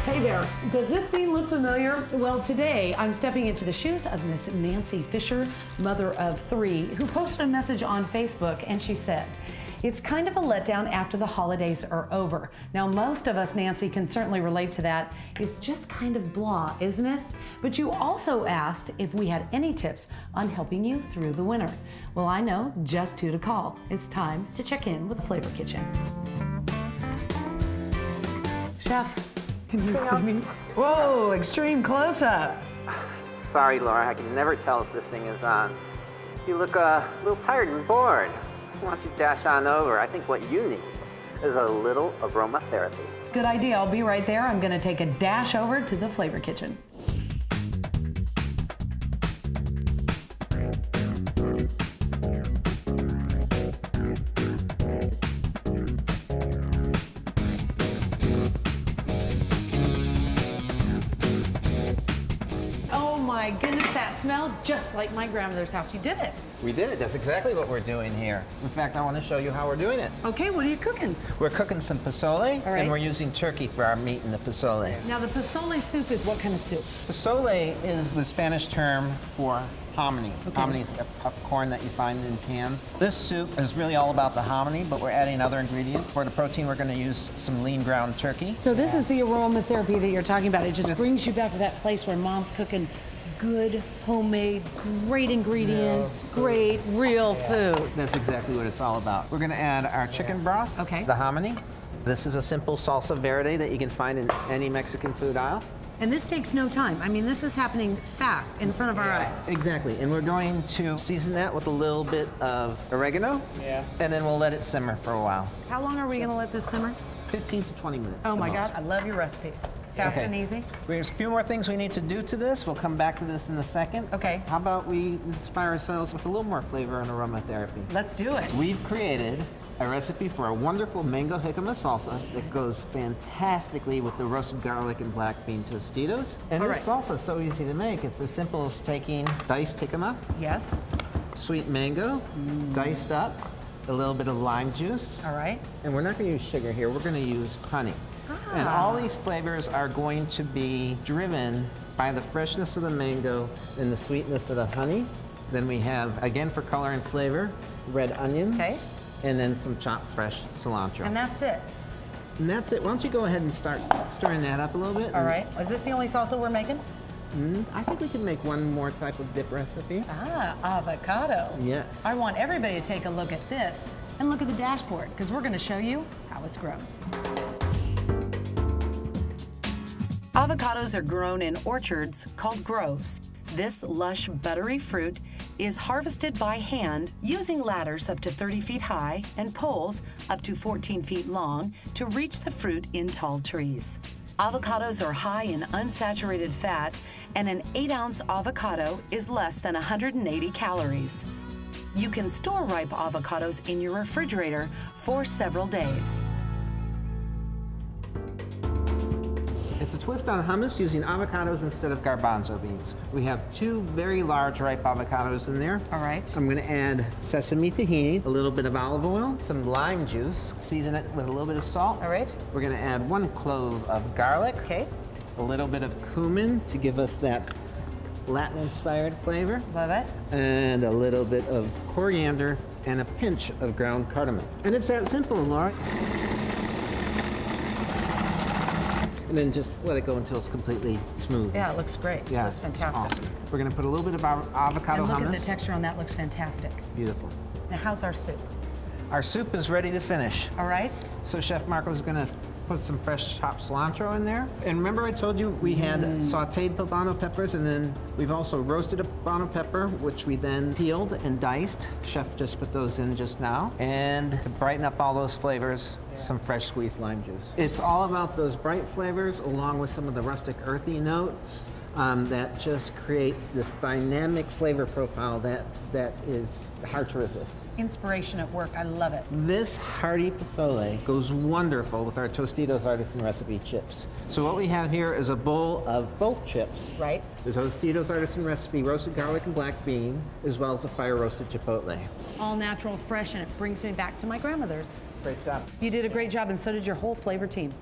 Hey there, does this scene look familiar? Well, today I'm stepping into the shoes of Miss Nancy Fisher, mother of 3, who posted a message on Facebook and she said, "It's kind of a letdown after the holidays are over." Now, most of us, Nancy, can certainly relate to that. It's just kind of blah, isn't it? But you also asked if we had any tips on helping you through the winter. Well, I know just who to call. It's time to check in with the Flavor Kitchen. Chef, can you see me? Whoa, extreme close-up. Sorry, Laura, I can never tell if this thing is on. You look a little tired and bored. Why don't you dash on over? I think what you need is a little aroma therapy. Good idea, I'll be right there. I'm gonna take a dash over to the Flavor Kitchen. My goodness, that smelled just like my grandmother's house. You did it. We did it. That's exactly what we're doing here. In fact, I want to show you how we're doing it. Okay, what are you cooking? We're cooking some pozole, All right. and we're using turkey for our meat in the pozole. Now, the pozole soup is what kind of soup? Pozole is the Spanish term for hominy. Okay. Hominy is a puff corn that you find in cans. This soup is really all about the hominy, but we're adding other ingredients. For the protein, we're going to use some lean ground turkey. So this is the aroma therapy that you're talking about. It just brings you back to that place where mom's cooking good, homemade, great ingredients, great, real food. That's exactly what it's all about. We're going to add our chicken broth, Okay. the hominy. This is a simple salsa verde that you can find in any Mexican food aisle. And this takes no time. I mean, this is happening fast in front of our eyes. Exactly, and we're going to season that with a little bit of oregano, and then we'll let it simmer for a while. How long are we gonna let this simmer? 15 to 20 minutes. Oh the my most. God, I love your recipes. Fast and easy. There's a few more things we need to do to this. We'll come back to this in a second. Okay. How about we inspire ourselves with a little more flavor and aroma therapy? Let's do it. We've created a recipe for a wonderful mango jicama salsa that goes fantastically with the roasted garlic and black bean Tostitos. And this salsa is so easy to make. It's as simple as taking diced jicama, Yes. sweet mango, diced up, a little bit of lime juice. All right. And we're not going to use sugar here, we're going to use honey. And all these flavors are going to be driven by the freshness of the mango and the sweetness of the honey. Then we have, again for color and flavor, red onions. Okay. And then some chopped fresh cilantro. And that's it. And that's it. Why don't you go ahead and start stirring that up a little bit. All right. Is this the only salsa we're making? I think we can make one more type of dip recipe. Ah, avocado. Yes. I want everybody to take a look at this and look at the dashboard because we're going to show you how it's grown. Avocados are grown in orchards called groves. This lush, buttery fruit is harvested by hand using ladders up to 30 feet high and poles up to 14 feet long to reach the fruit in tall trees. Avocados are high in unsaturated fat, and an 8-ounce avocado is less than 180 calories. You can store ripe avocados in your refrigerator for several days. It's a twist on hummus using avocados instead of garbanzo beans. We have 2 very large ripe avocados in there. All right. I'm going to add sesame tahini, a little bit of olive oil, some lime juice, season it with a little bit of salt. All right. We're going to add 1 clove of garlic. Okay. A little bit of cumin to give us that Latin-inspired flavor. Love it. And a little bit of coriander and a pinch of ground cardamom. And it's that simple, Laura. And then just let it go until it's completely smooth. Yeah, it looks great. Yeah, It looks fantastic. It's awesome. We're going to put a little bit of our avocado And look hummus. at the texture on that, looks fantastic. Beautiful. Now, how's our soup? Our soup is ready to finish. All right. So Chef Marco's going to put some fresh chopped cilantro in there. And remember I told you we had sauteed poblano peppers, and then we've also roasted a poblano pepper, which we then peeled and diced. Chef just put those in just now. And to brighten up all those flavors, some fresh squeezed lime juice. It's all about those bright flavors along with some of the rustic earthy notes that just create this dynamic flavor profile that is hard to resist. Inspiration at work, I love it. This hearty pozole goes wonderful with our Tostitos Artisan Recipe chips. So what we have here is a bowl of both chips. Right. The Tostitos Artisan Recipe roasted garlic and black bean, as well as the fire roasted chipotle. All natural, fresh, and it brings me back to my grandmother's. Great job. You did a great job, and so did your whole flavor team.